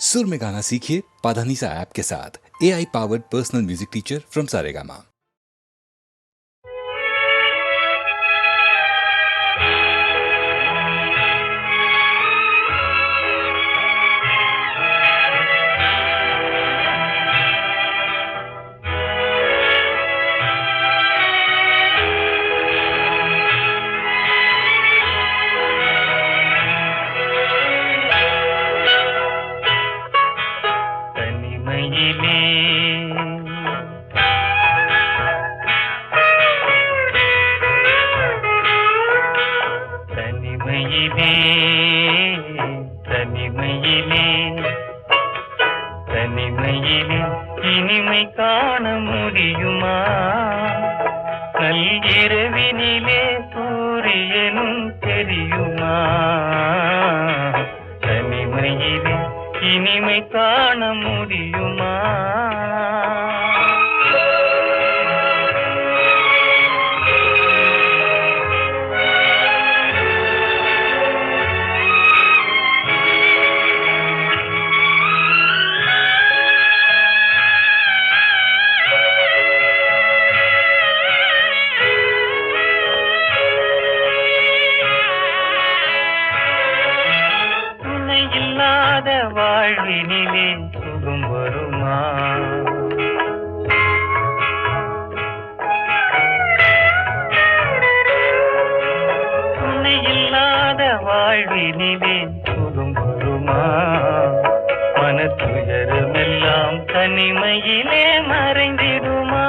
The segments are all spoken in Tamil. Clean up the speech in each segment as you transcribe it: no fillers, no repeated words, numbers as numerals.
सुर में गाना सीखिए पाधानीसा ऐप के साथ। AI powered personal music teacher from Saregama. இனிமை காண முடியுமா? நள்ளிரவினிலே சூரியனும் தெரியுமா? தனிமையிலே இனிமை காண முடியுமா? வாழ்வினிலே சுகம் வருமா? துணை இல்லாத வாழ்வினிலே சுகம் வருமா? மனத்துயரமெல்லாம் தனிமையிலே மறைந்திடுமா?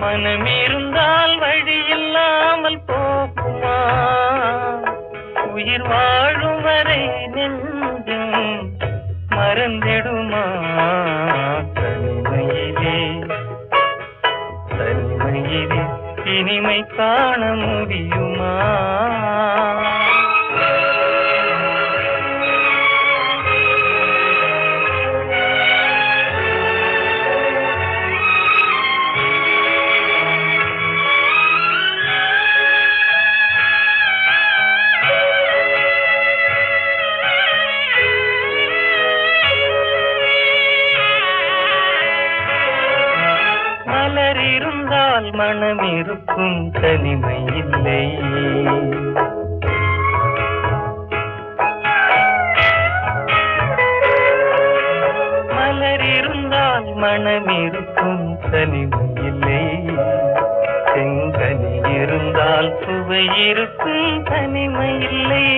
மனம் இருந்தால் வழி இல்லாமல் போகுமா? உயிர் வாழும் வரை நெஞ்சம் மறந்திடுமா? தனிமையிலே இனிமை காண முடியுமா? இருந்தால் மனம் இருக்கும், தனிமை இல்லை. மலர் இருந்தால் மனம் இருக்கும், தனிமை இல்லை. செங்கனி இருந்தால் சுவை இருக்கும், தனிமை இல்லை.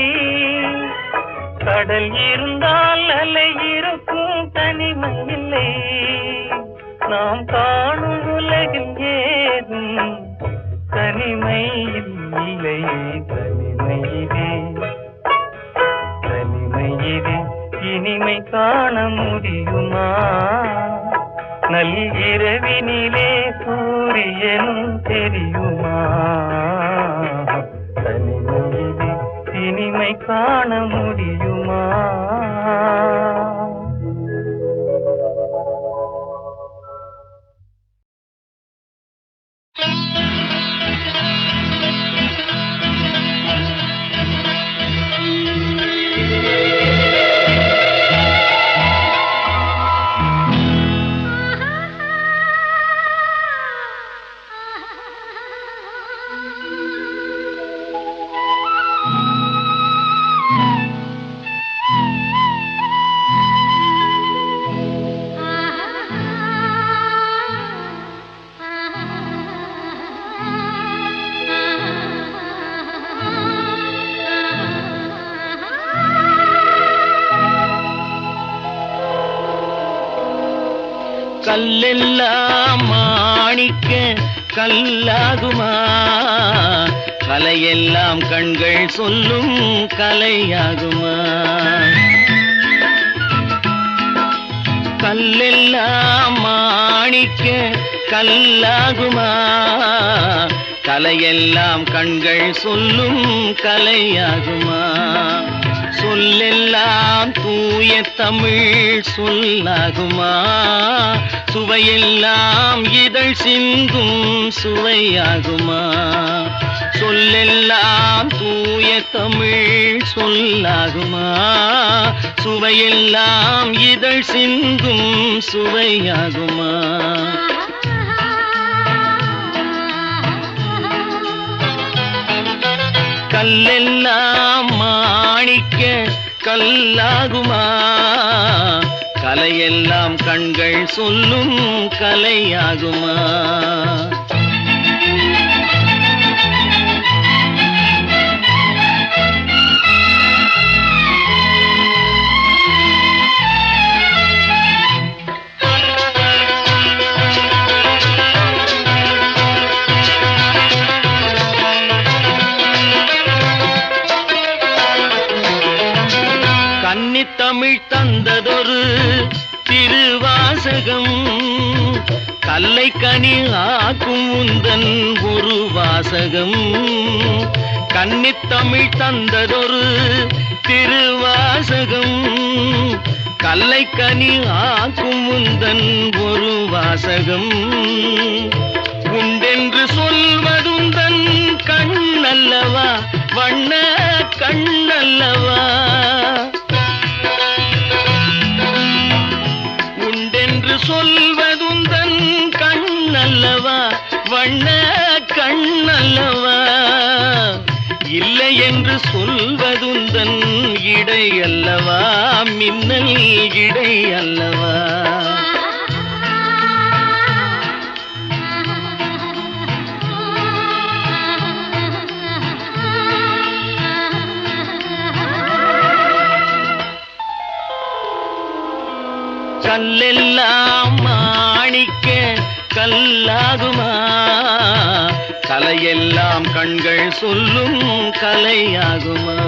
கடல் இருந்தால் அலை இருக்கும், தனிமை இல்லை. நாம் காணும் உலகில் ஏதும் தனிமை இல்லை. தனிமையிலே இனிமை காண முடியுமா? நள்ளிரவினிலே சூரியனும் தெரியுமா? தனிமையிலே இனிமை காண முடியுமா? கல்லெல்லாம் மாணிக்க கல்லாகுமா? கலையெல்லாம் கண்கள் சொல்லும் கலையாகுமா? கல்லெல்லாம் மாணிக்க கல்லாகுமா? கலையெல்லாம் கண்கள் சொல்லும் கலையாகுமா? சொல்லெல்லாம் தூய தமிழ் சொல்லாகுமா? சுவையெல்லாம் இதழ் சிந்தும் சுவையாகுமா? சொல்லெல்லாம் தூய தமிழ் சொல்லாகுமா? சுவையெல்லாம் இதழ் சிந்தும் சுவையாகுமா? கல்லெல்லாம் மாணிக்க கல்லாகுமா? கலையெல்லாம் கண்கள் சொல்லும் கலையாகுமா? கன்னித்தமிழ் தந்ததொரு திருவாசகம், கல்லை கனி ஆக்கும் உந்தன் ஒரு வாசகம். கன்னித்தமிழ் தந்ததொரு திருவாசகம், கல்லை கனி ஆக்கும் உந்தன் ஒரு வாசகம். உண்டென்று சொல்வதுந்தன் கண்ணல்லவா, வண்ண கண்ணல்லவா? சொல்வதுந்தன் கண்ணல்லவா, வண்ண கண்ணல்லவா? இல்லை என்று சொல்வதுந்தன் இடை அல்லவா, மின்னல் இடை அல்லவா? கல்லெல்லாம் மாணிக்க கல்லாகுமா? கலையெல்லாம் கண்கள் சொல்லும் கலையாகுமா?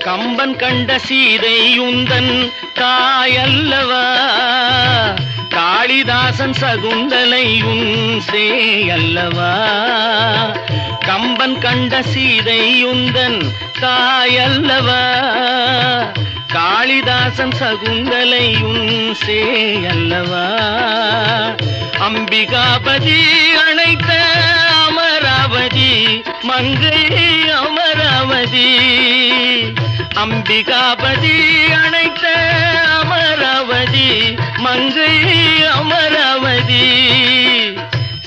கம்பன் கண்ட சீதை உந்தன் தாயல்லவா, காளிதாசன் சகுந்தலை உன் சேயல்லவா? கம்பன் கண்ட சீதை உந்தன் தாயல்லவா, காளிதாசன் சகுந்தலை உன் சேயல்லவா? அம்பிகாபதி அழைத்த அமராவதி மங்கை அமராவதி, அம்பிகாபதி அழைத்த அமராவதி மங்கை அமராவதி.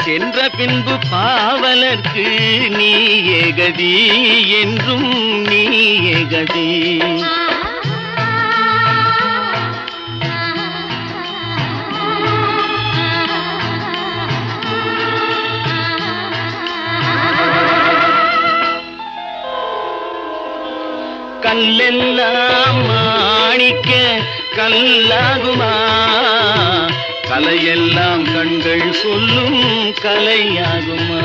சென்ற பின்பு பாவலர்க்கு நீ ஏகதி, என்றும் நீ ஏகதி. கல்லெல்லாம் மாணிக்க கல்லாகுமா? கலையெல்லாம் கண்கள் சொல்லும் கலையாகுமா?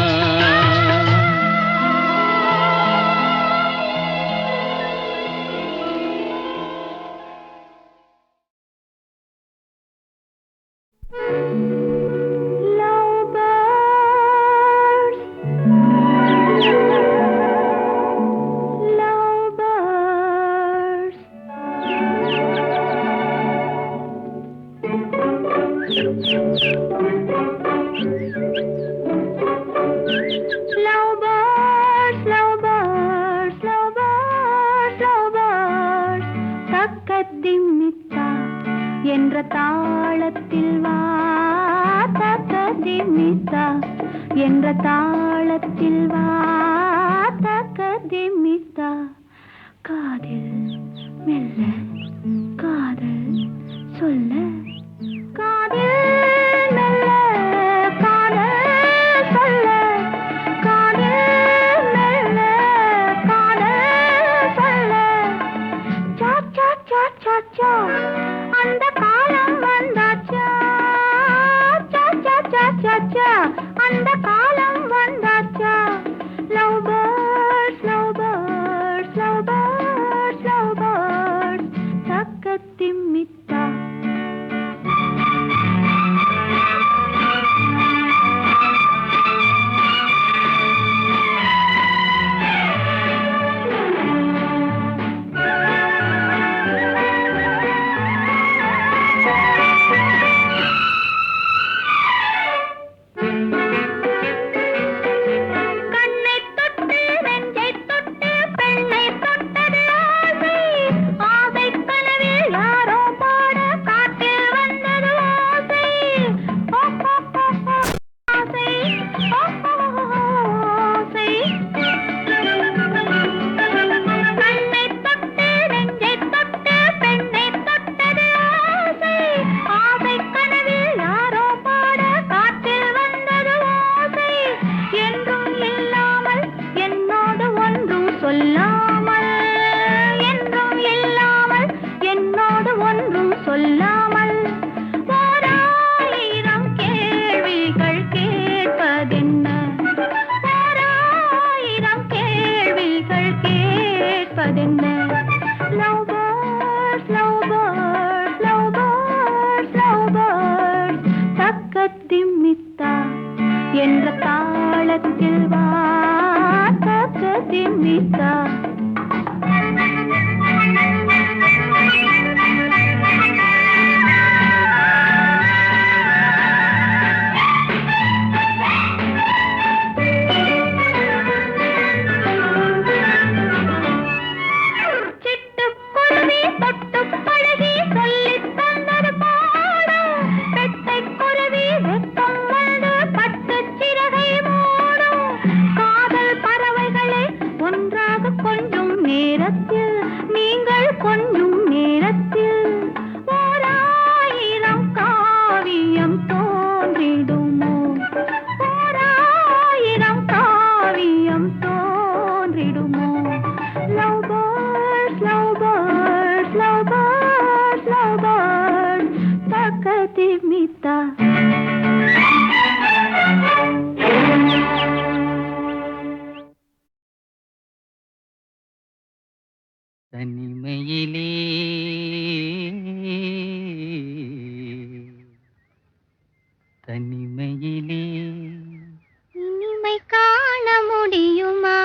என்ற தாளத்தில் வா, தக்கதிமித்தா என்ற தாளத்தில் வா, தக்கதிமித்தா. காதில் மெல்ல காதல் சொல்ல, காதில் மெல்ல காதல் சொல்ல, காதில் மெல்ல காதல் சொல்ல. சா சா சா சா சா அந்த காலம் வந்தாச்சா, சா சா சா சா சா அந்த காலம் வந்தாச்சா. Love birds love birds love birds love birds தக்கத்திமித்தா தாளத்தில் வா திமித்தா தனிமையிலே தனிமையிலே இனிமை காண முடியுமா?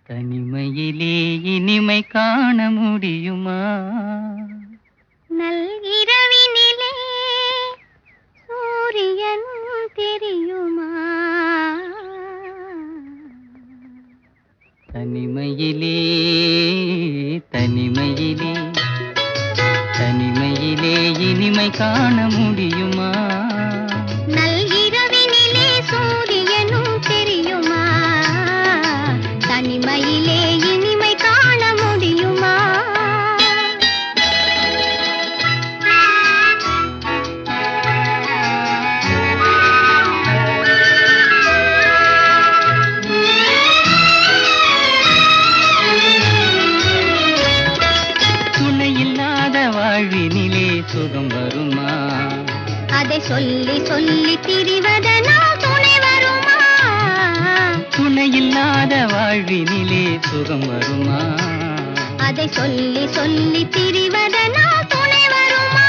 தனிமையிலே இனிமை காண முடியுமா? நல்கிரவினிலே சூரியன் தெரியுமா? தனிமையிலே தனிமையிலே தனிமையிலே இனிமை காண முடியுமா? நல்கிரவினிலே சூரியனும் தெரியுமா? தனிமையிலே இனிமை காண முடியுமா? வாழ்வினிலே சுகம் வருமா? அதை சொல்லி சொல்லி திரிவதனால் துணை வருமா? துணையில்லாத வாழ்வினிலே சுகம் வருமா? அதை சொல்லி சொல்லி திரிவதனால் துணை வருமா?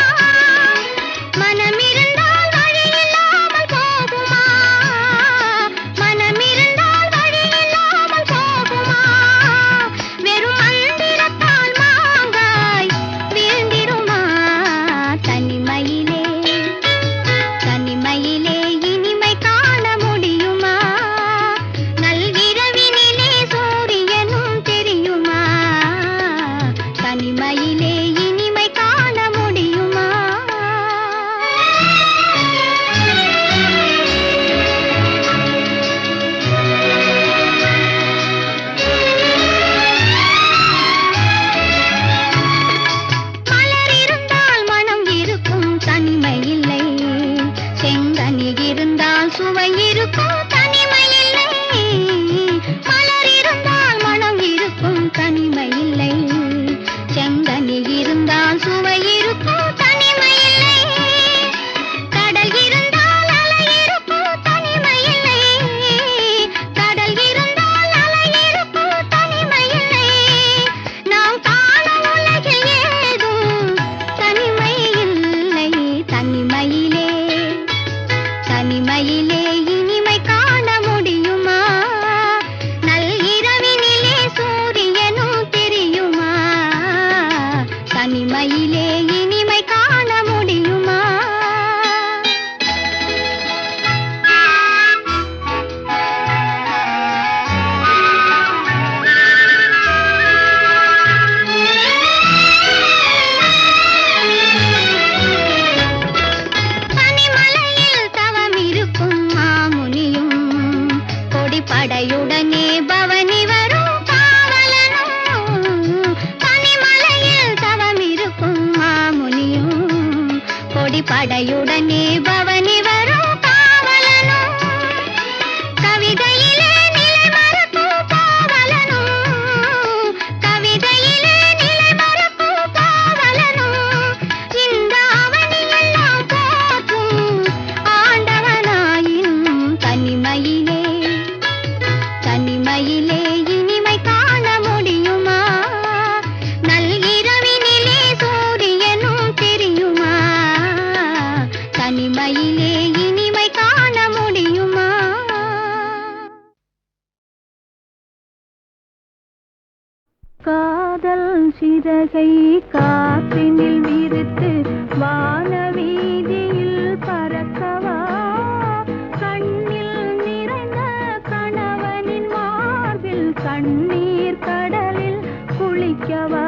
மனமிருந்தால் வழி இல்லாமல் போகுமா? மனமிருந்தால் வழி இல்லாமல் போகுமா? வெறும் மந்திரத்தால் மாங்காய் வீழ்ந்திடுமா? தனிமையிலே தனிமையிலே இனிமை காண முடியுமா? நல்கிரவினிலே சூரியனும் தெரியுமா? தனிமையிலே இனிமை காண முடியுமா? மலர் இருந்தால் மனம் இருக்கும் தனிமை இல்லை. செங்கனி இருந்தால் சுவை இருக்கும் தனிமை இல்லை. மலர் இருந்தால் மனம் இருக்கும் தனிமை இல்லை. செங்கனி இருந்தால் சுவை இருக்கும் தனிமை இல்லை. கடல் இருந்தால் அலை இருக்கும் தனிமை இல்லை. கடல் இருந்தால் அலை இருக்கும் தனிமை இல்லை. நாம் காணும் உலகில் ஏதும் தனிமை இல்லை. தனிமையிலே தனிமையிலே இனிமை காண முடியுமா? நல்கிரவினிலே சூரியனும் தெரியுமா? தனிமையிலே இனிமை காண முடியுமா? பனிமலையில் தவம் இருக்கும் மாமுனியும் கொடிப்படையுடனே பவனி வரும் காவலனும். பனிமலையில் தவம் இருக்கும் மாமுனியும் கொடிப்படையுடனே பவனி வரும் காவலனும். கவிதையிலே நிலை மறக்கும் காவலனும். கவிதையிலே நிலை மறக்கும் காவலனும். இந்த அவனியெல்லாம் போற்றும் ஆண்டவனாயினும் தனிமையிலே தனிமையிலே இனிமை காண முடியுமா? நல்கிரவினிலே சூரியனும் தெரியுமா? தனிமையிலே இனிமை காண முடியுமா? சிறகை காற்றினில் விரித்து வானவீதியில் பறக்கவா கண்ணில் நிறைந்த கணவனின் மார்பில் கண்ணீர் கடலில் குளிக்கவா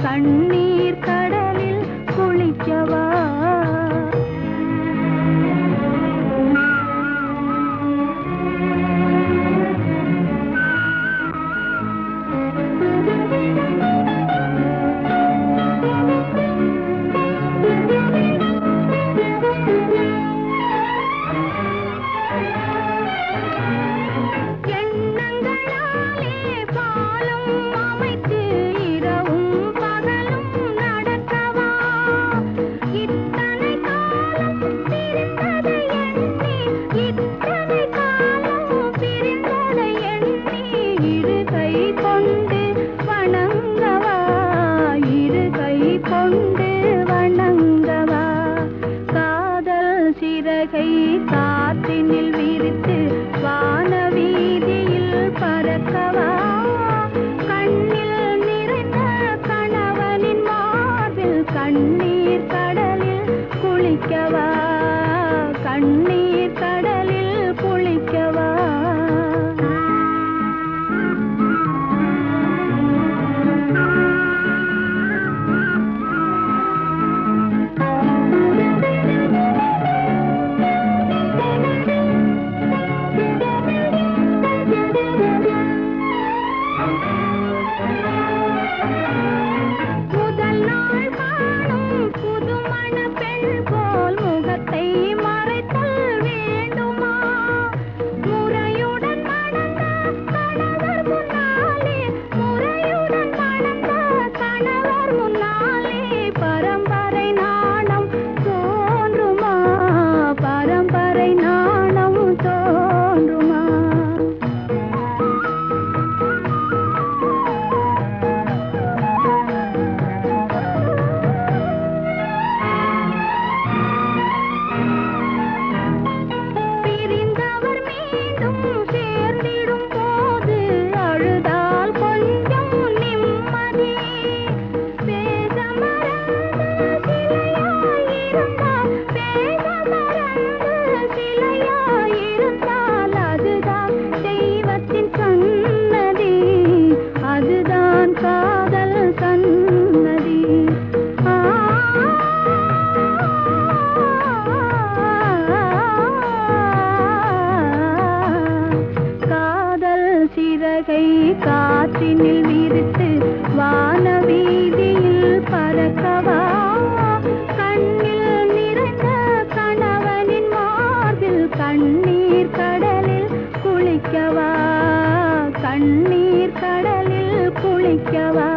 கண்ணீர் கடலில் குளிக்கவா காற்றினில் விரித்து வானவீதியில் பறக்கவா கண்ணில் நிறைந்த கணவனின் மார்பில் கண்ணீர் கடலில் குளிக்கவா கண்ணீர் கடலில் குளிக்கவா காற்றினில் விரித்து வானவீதியில் பறக்கவா கண்ணில் நிறைந்த கணவனின் மார்பில் கண்ணீர் கடலில் குளிக்கவா கண்ணீர் கடலில் குளிக்கவா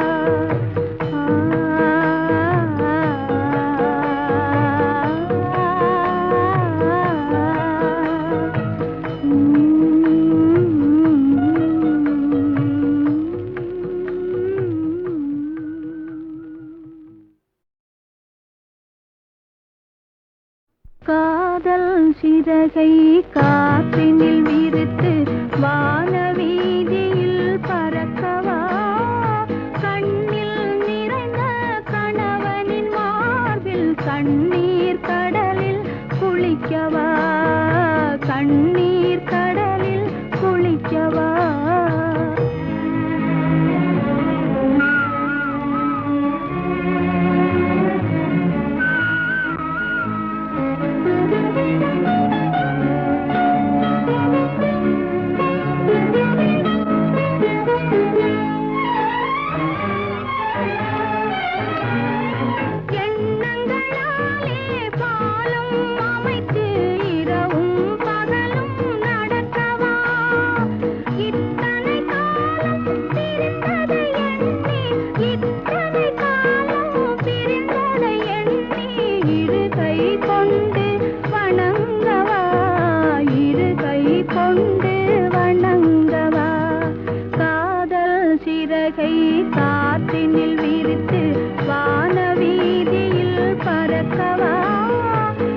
காதல் சிறகை காற்றினில் விரித்து வானவீதியில் பறக்கவா கண்ணில் நிறைந்த கணவனின் மார்பில் கண்ணீர் கடலில் குளிக்கவா கண்ணீர் கடலில் குளிக்கவா சிறகை காற்றினில் விரித்து வானவீதியில் பறக்கவா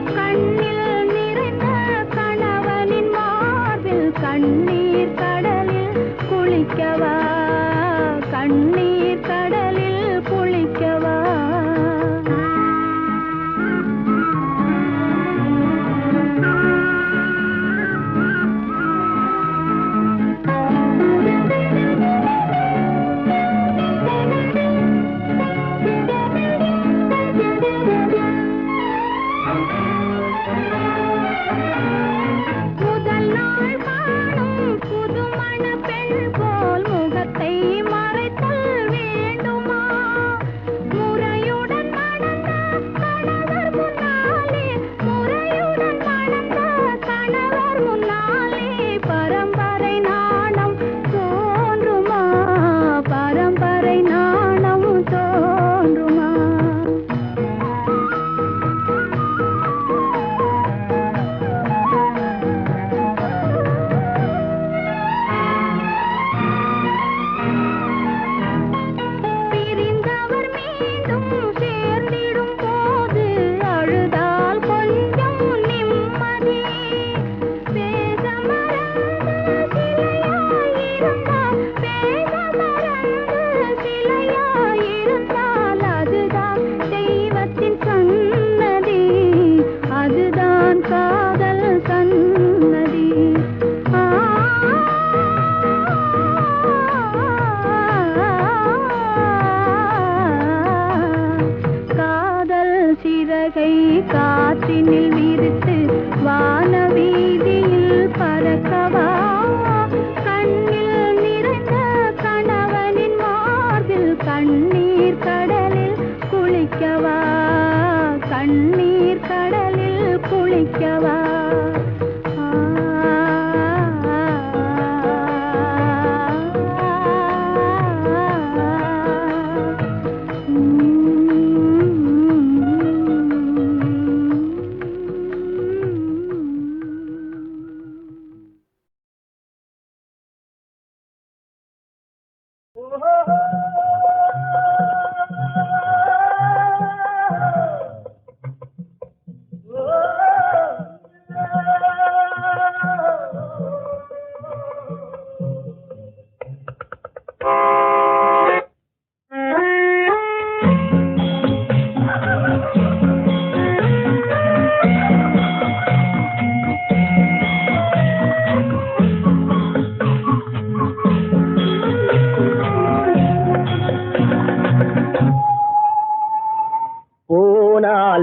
கண்ணில் நிறைந்த கணவனின் மார்பில் கண்ணீர் கடலில் குளிக்கவா கண்ணீர் கடலில்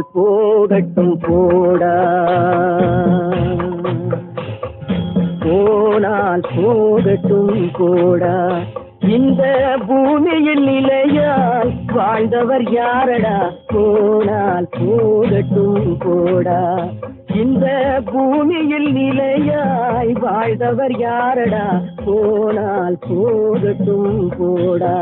போனால் போகட்டும் போடா, போனால் போகட்டும் போடா. இந்த பூமியில் நிலையாய் வாழ்ந்தவர் யாரடா, போனால் போகட்டும் போடா. இந்த பூமியில் நிலையாய் வாழ்ந்தவர் யாரடா, போனால் போகட்டும் போடா.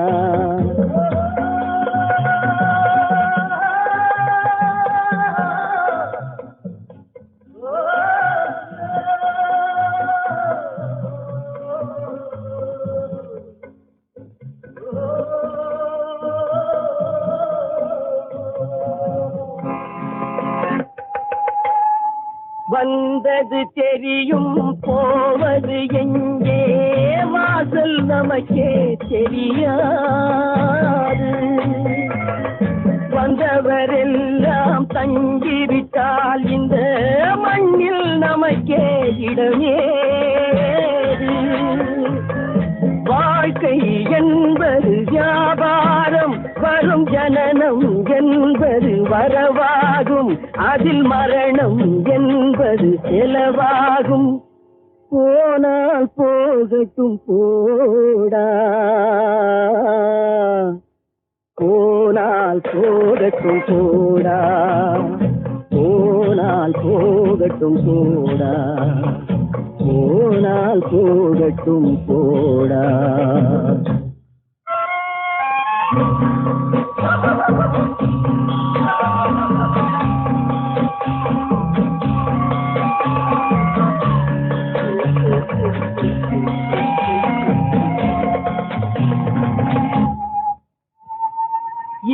வந்தது தெரியும் போவது எங்கே, வாசல் நமக்கே தெரியாது. வந்தவரெல்லாம் தங்கிவிட்டால் இந்த மண்ணில் நமக்கே இடமேது. வாழ்க்கை என்பது வியாபாரம், வரும் ஜனனம் என்பது வரவாகும், அதில் மரணம் என்பது செலவாகும். போனால் போகட்டும் போடா, போனால் போகட்டும் போடா, போனால் போகட்டும் போடா, போனால் போகட்டும் போடா.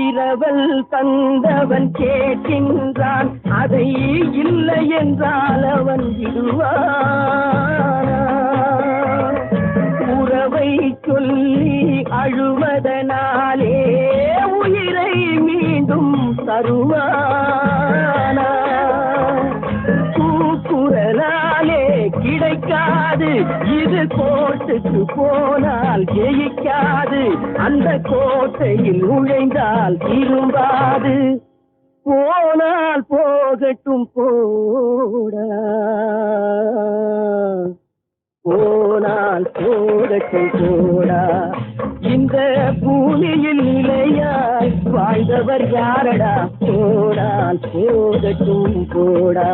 இரவல் தந்தவன் கேட்கின்றான், அதை இல்லை என்றால் அவன் விடுவானா? உறவை சொல்லி அழுவதனாலே உயிரை மீண்டும் தருவானா? கூக்குரலாலே கிடைக்காது, இது கோட்டுக்கு போனால் ஜெயிக்காது, அந்த கோட்டையில் நுழைந்தால் திரும்பாது. போனால் போகட்டும் போடா, போனால் போகட்டும் போடா. இந்த பூமியில் நிலையாய் வாழ்ந்தவர் யாரடா, போனால் போகட்டும் போடா.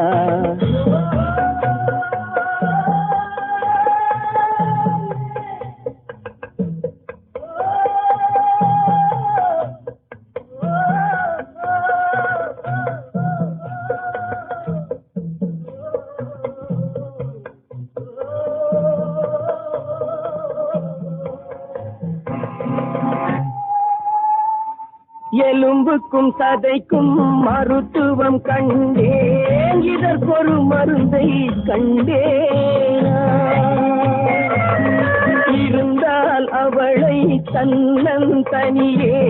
எலும்புக்கும் சதைக்கும் மருத்துவம் கண்டேன், இதற்கொரு மருந்தை கண்டேன். இருந்தால் அவளை தன்னந்தனியே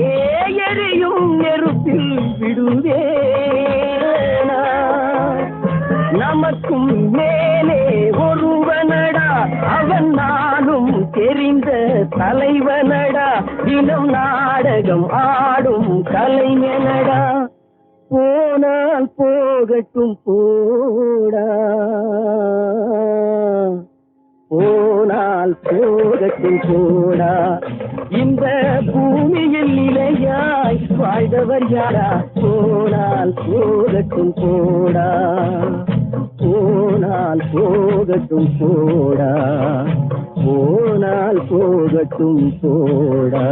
எரியும் நெருப்பில் விடுவேனா? நமக்கும் மேலே ஒருவனடா, அவன் நானும் தெரிந்த தலைவனடா, தினம் நாடகம் ஆடும் கலைஞனடா. போனால் போகட்டும் போடா, போனால் போகட்டும் போடா. இந்த பூமியில் நிலையாய் வாழ்ந்தவர் யாரா, போனால் போகட்டும் போடா, போனால் போகட்டும் போடா, போனால் போகட்டும் போடா.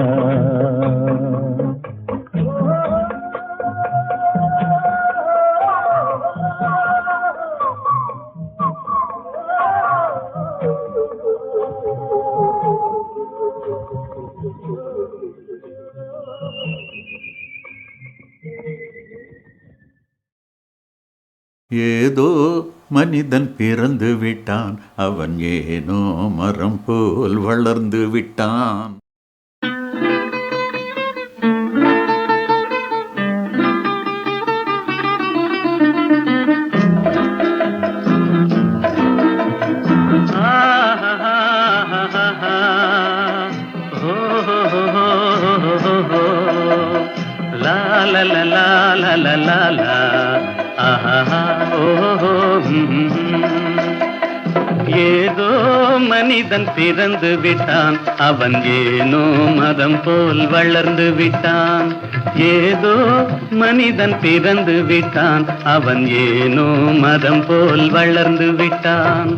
ஏதோ மனிதன் பிறந்து விட்டான், அவன் ஏனோ மரம் போல் வளர்ந்து விட்டான். la la la la la la la la ஆஹா ஓஹோ ஏதோ மனிதன் பிறந்து விட்டான் அவன் ஏனோ மரம் போல் வளர்ந்து விட்டான் ஏதோ மனிதன் பிறந்து விட்டான் அவன் ஏனோ மரம் போல் வளர்ந்து விட்டான்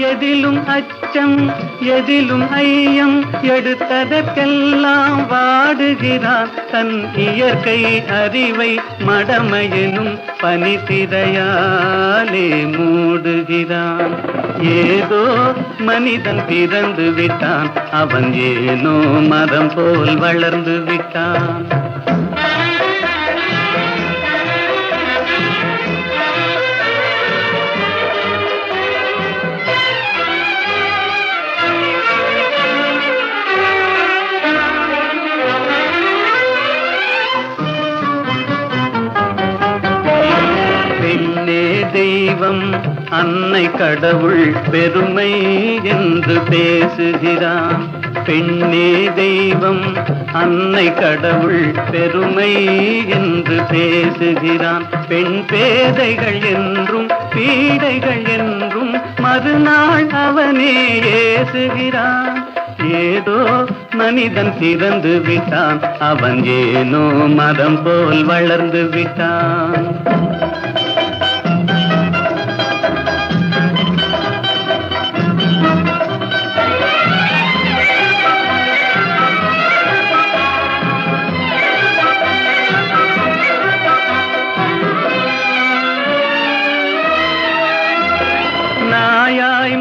எதிலும் அச்சம் எதிலும் ஐயம் எடுத்ததற்கெல்லாம் வாடுகிறான் தன் இயற்கை அறிவை மடமையெனும் பனித்திரையாலே மூடுகிறான் ஏதோ மனிதன் பிறந்து விட்டான் அவன் ஏனோ மரம் போல் வளர்ந்து விட்டான் தெய்வம் அன்னை கடவுள் பெருமை என்று பேசுகிறான் பெண்ணே தெய்வம் அன்னை கடவுள் பெருமை என்று பேசுகிறான் பெண் பேதைகள் என்றும் பீடைகள் என்றும் மறுநாள் அவனே ஏசுகிறான் ஏதோ மனிதன் பிறந்து விட்டான் அவன் ஏனோ மரம் போல் வளர்ந்து விட்டான்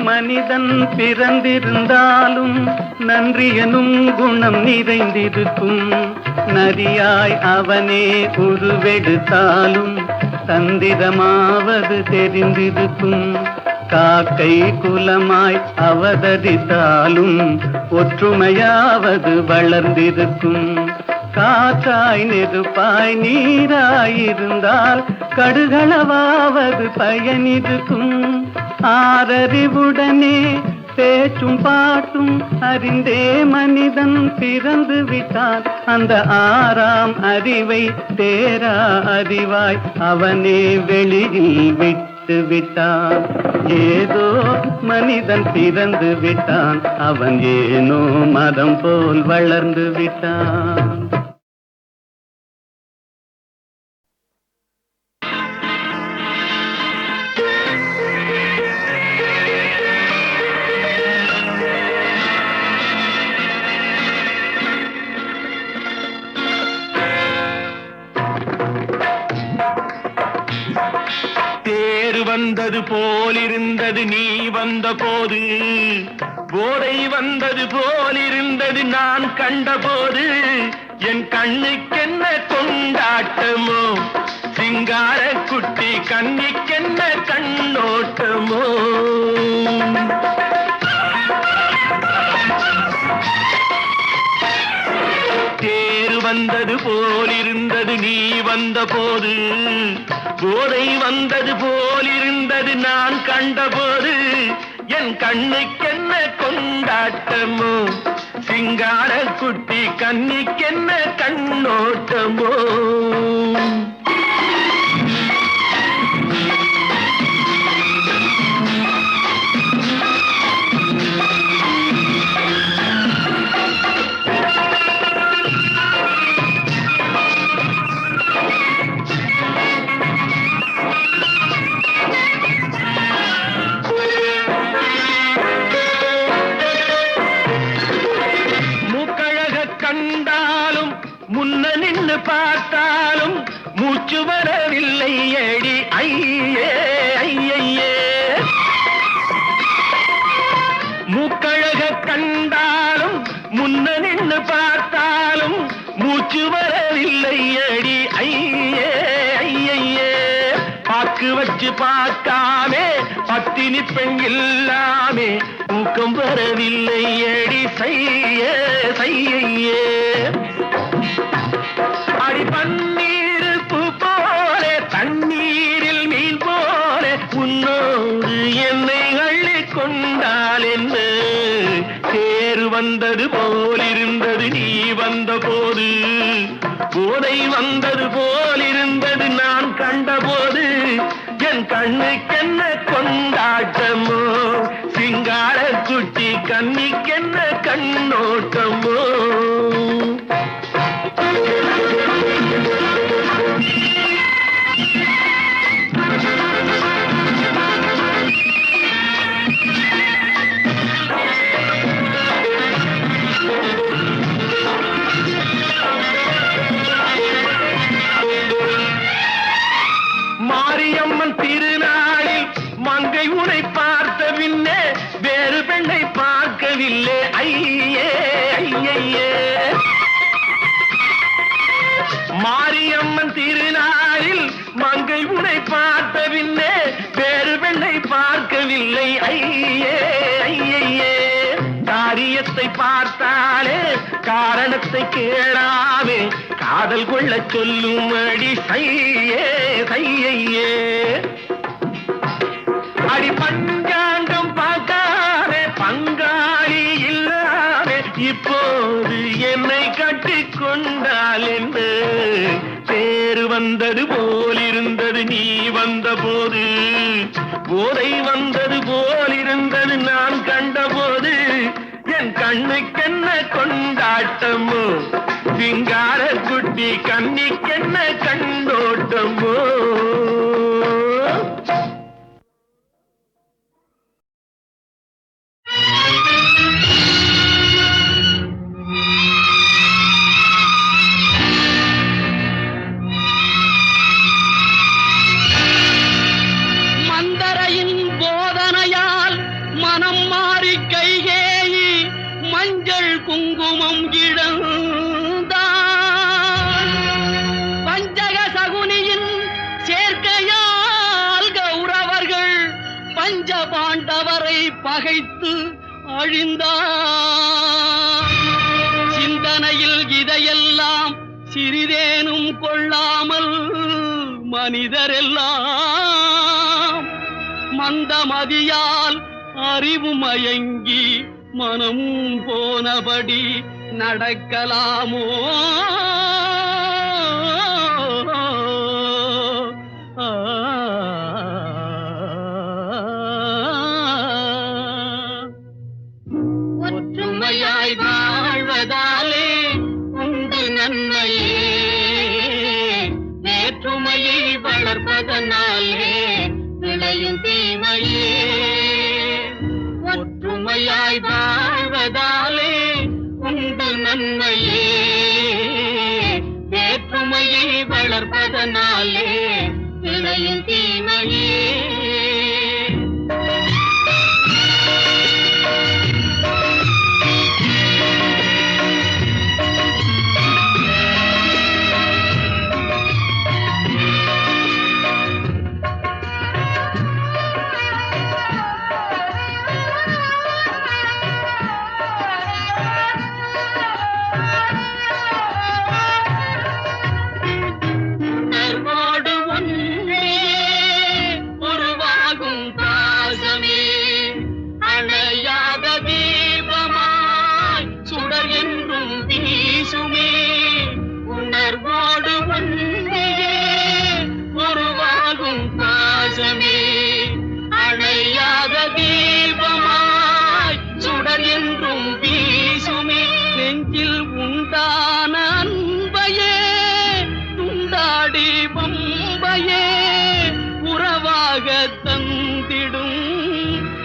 மனிதன் பிறந்திருந்தாலும் நன்றி எனும் குணம் நிறைந்திருக்கும் நரியாய் அவனே உருவெடுத்தாலும் தந்திரமாவது தெரிந்திருக்கும் காக்கை குலமாய் அவதரித்தாலும் ஒற்றுமையாவது வளர்ந்திருக்கும் காற்றாய் நெருப்பாய் நீராயிருந்தால் கடுகளவாவது பயனிருக்கும் ஆறறிவுடனே பேச்சும் பாட்டும் அறிந்தே மனிதன் பிறந்து விட்டான் அந்த ஆறாம் அறிவை தேரா அறிவாய் அவனே வெளியில் விட்டு விட்டான் ஏதோ மனிதன் பிறந்து விட்டான் அவன் ஏனோ மரம் போல் வளர்ந்து விட்டான் வந்தது போலிருந்தது நீ வந்த போது போதை வந்தது போலிருந்தது நான் கண்டபோது என் கண்ணுக்கென்ன கொண்டாட்டமோ சிங்கார குட்டி கண்ணிக்கென்ன கண்ணோட்டமோ தேர் வந்தது போலிருந்தது நீ வந்த போது போதை வந்தது போலிருந்தது நான் கண்டபோது என் கண்ணுக்கென்ன கொண்டாட்டமோ சிங்கார குட்டி கண்ணிக்கென்ன கண்ணோட்டமோ பார்த்தாலும் மூச்சு வரவில்லை ஏடி ஐயே ஐயே மூக்கழக கண்டாலும் முன்ன நின்று பார்த்தாலும் மூச்சு வரவில்லை ஏடி ஐயே ஐயே பாக்கு வச்சு பார்க்காமே பத்தினி பெண் இல்லாமே ஊக்கம் வரவில்லை ஏடி செய்ய செய்யே வந்தது போலிருந்தது நீ வந்த போது, போதை வந்தது போலிருந்தது நான் கண்டபோது, என் கண்ணுக்கென்ன கொண்டாட்டமோ, சிங்கார குட்டி கண்ணிக்கென்ன கண்ணோட்டமோ. மாரியம்மன் திருநாளில் மங்கை உனை பார்த்த பின்னே வேறு பெண்ணை பார்க்கவில்லை. ஐயே ஐயே, மாரியம்மன் திருநாளில் மங்கை உனை பார்த்த பின்னே வேறு பெண்ணை பார்க்கவில்லை. ஐயே ஐயே, காரியத்தை பார்த்தாலே காரணத்தை கேளாமே, காதல் கொள்ள சொல்லும்படி சையே சையே. அடி பஞ்சாங்கம் பார்க்காமே பங்காளி இல்லாமே, இப்போது என்னை கட்டிக் கொண்டால் என்ன, பேரு வந்தது போலிருந்தது நீ வந்த போது, போதை வந்தது போலிருந்தது நான் கண்டபோது, என் கண்ணுக்கென்ன கொண்டாட்டமோ, சிங்கார குட்டி கண்ணிக்கென்ன கண்ணோட்டமோ. மந்தரையின் போதனையால் மனம் மாறி கைகேயி மஞ்சள் குங்குமம் இழந்தார். பஞ்சக சகுனியின் சேர்க்கையால் கௌரவர்கள் பஞ்ச பாண்டவரை பகைத்து அழிந்தார். சிந்தனையில் இதையெல்லாம் சிறிதேனும் கொள்ளாமல் மனிதரெல்லாம் மந்தமதியால் அறிவு மயங்கி மனம் போனபடி நடக்கலாமோ. ஒற்றுமையாய் வாழ்வதாலே உண்டு நன்மையே, வேற்றுமையை வளர்ப்பதனாலே விளையும் தீமையே. ஒற்றுமையாய் வாழ்வதாலே உண்டு நன்மையே, வேற்றுமையை வளர்ப்பதனாலே விளையும் தீமையே.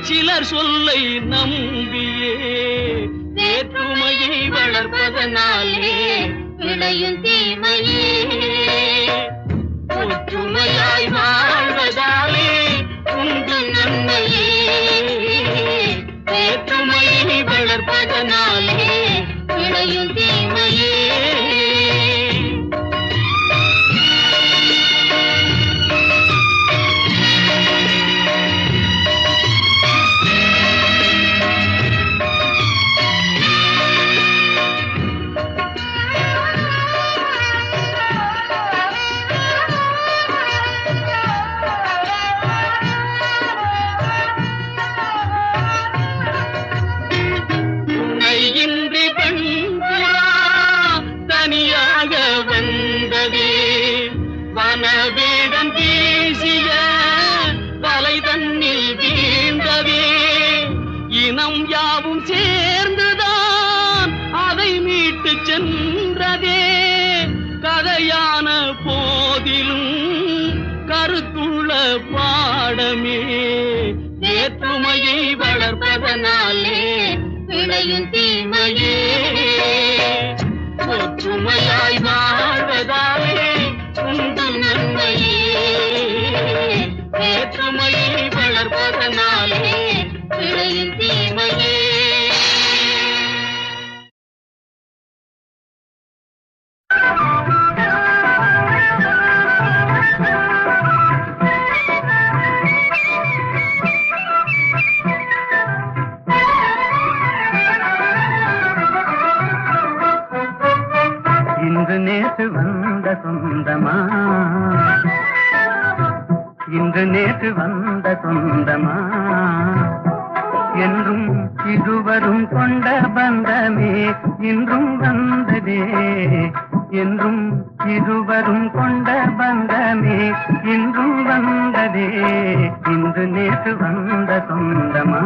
சிலர் சொல்லை நம்பியே வேற்றுமையை வளர்ப்பதனாலே விளையும் தீமையே. ஒற்றுமையாய் வாழ்வதாலே உண்டு நன்மையே, வேற்றுமையை வளர்ப்பதனாலே விளையும் தீமையே. பாடமே வேற்றுமையை வளர்ப்பதனாலே விளையும் தீமையே ஒற்றுமையாய் வாழ்வதாலே உண்டு நன்மையே வேற்றுமையை வளர்ப்பதனாலே விளையும் தீமையே. இன்று நேற்று வந்த சொந்தமா, இன்று நேற்று வந்த சொந்தமா, என்றும் இருவரும் கொண்ட பந்தமே இன்றும் வந்ததே, என்றும் இருவரும் கொண்ட பந்தமே இன்றும் வந்ததே, இன்று நேற்று வந்த சொந்தமா.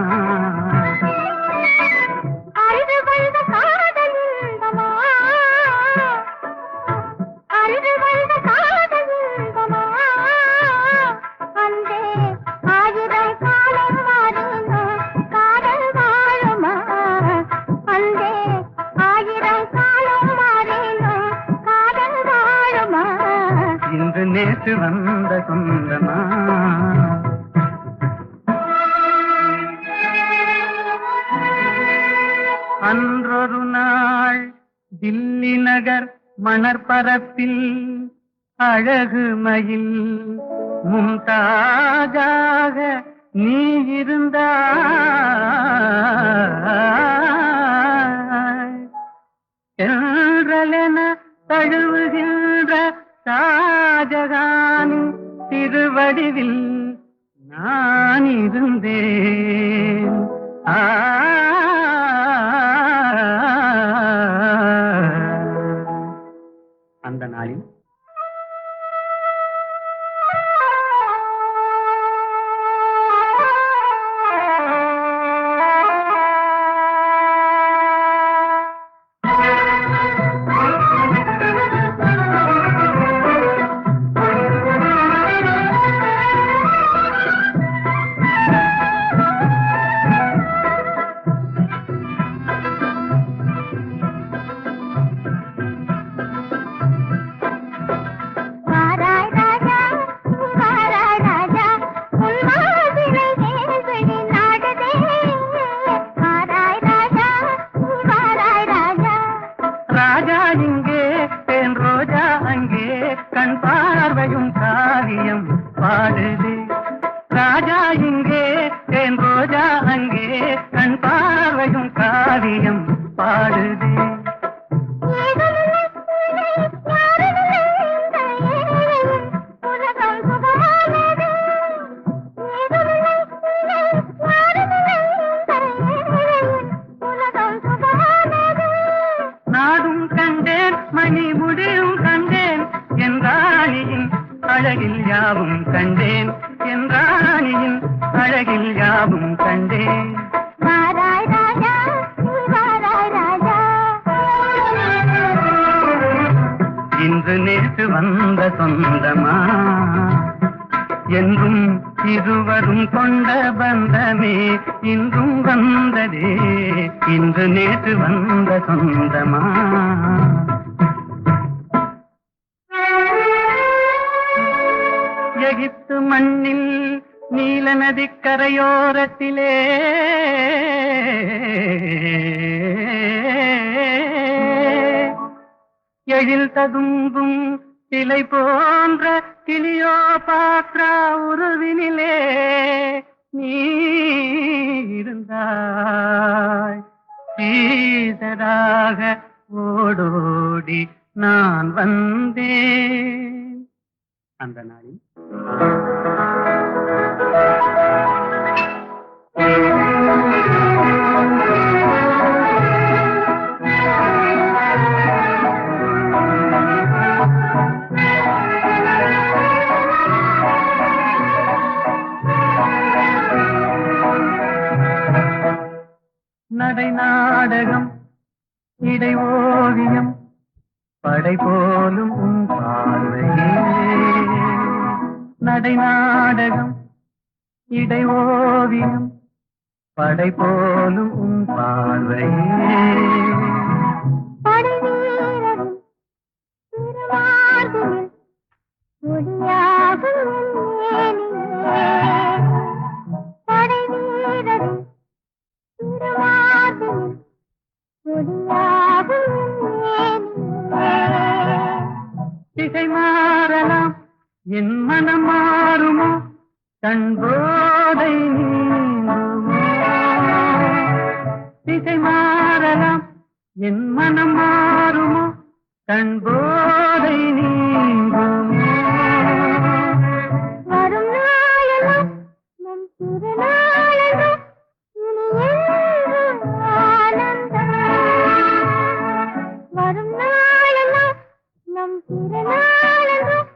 இன்று நேற்று வந்த சொந்தமா. அன்றொரு நாள் தில்லி நகர் மணற்பரப்பில் அழகு மயில் மும்தாஜாக நீ இருந்தாய், என்றலென தழுவுகின்ற ஷாஜகானின் திருவடிவில் நான் இருந்தேன். அந்த நாளில் அழகில் யாவும் கண்டேன், என் ராணியின் அழகில் யாவும் கண்டேன். வாராய் ராஜா, வாராய் ராஜா. இன்று நேற்று வந்த சொந்தமா, என்றும் இருவரும் கொண்ட பந்தமே இன்றும் வந்ததே, இன்று நேற்று வந்த சொந்தமா. எகிப்து மண்ணில் நீல நதி கரையோரத்திலே எழில் ததும்பும் சிலை போன்ற கிளியோபாத்ரா உருவினிலே நீ இருந்தாய். சீதராக ஓடோடி நான் வந்தேன். அந்த நாளில் நடை நாடகம் இடை ஓவியம் படை போலும் உன் பார்வையே. நடை நாடகம் இடை ஓவியம் படை போலும் உன் பார்வையே படை வீரரின் திருவார்களில் ஒளியாகும் மேனியே. படை வீரரின் திருவார்களில் ஒளியாகும் மேனியே. திசை மாறலாம் என் மனம் மாறுமோ கண் போதை நீங்குமோ திசை மாறலாம் என் மனம் மாறுமோ கண் போதை நீங்குமோ வரும் நாளெல்லாம் நம் திருநாளெல்லாம் இனி என்றும் ஆனந்தம். வரும் நாளெல்லாம் நம் திருநாளெல்லாம்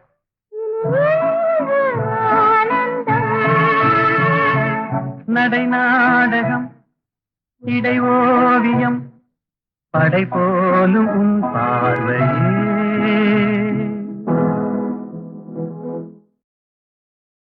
இனி என்றும் ஆனந்தம். நடை நாடகம் இடை ஓவியம் படை போலும் உன் பார்வையே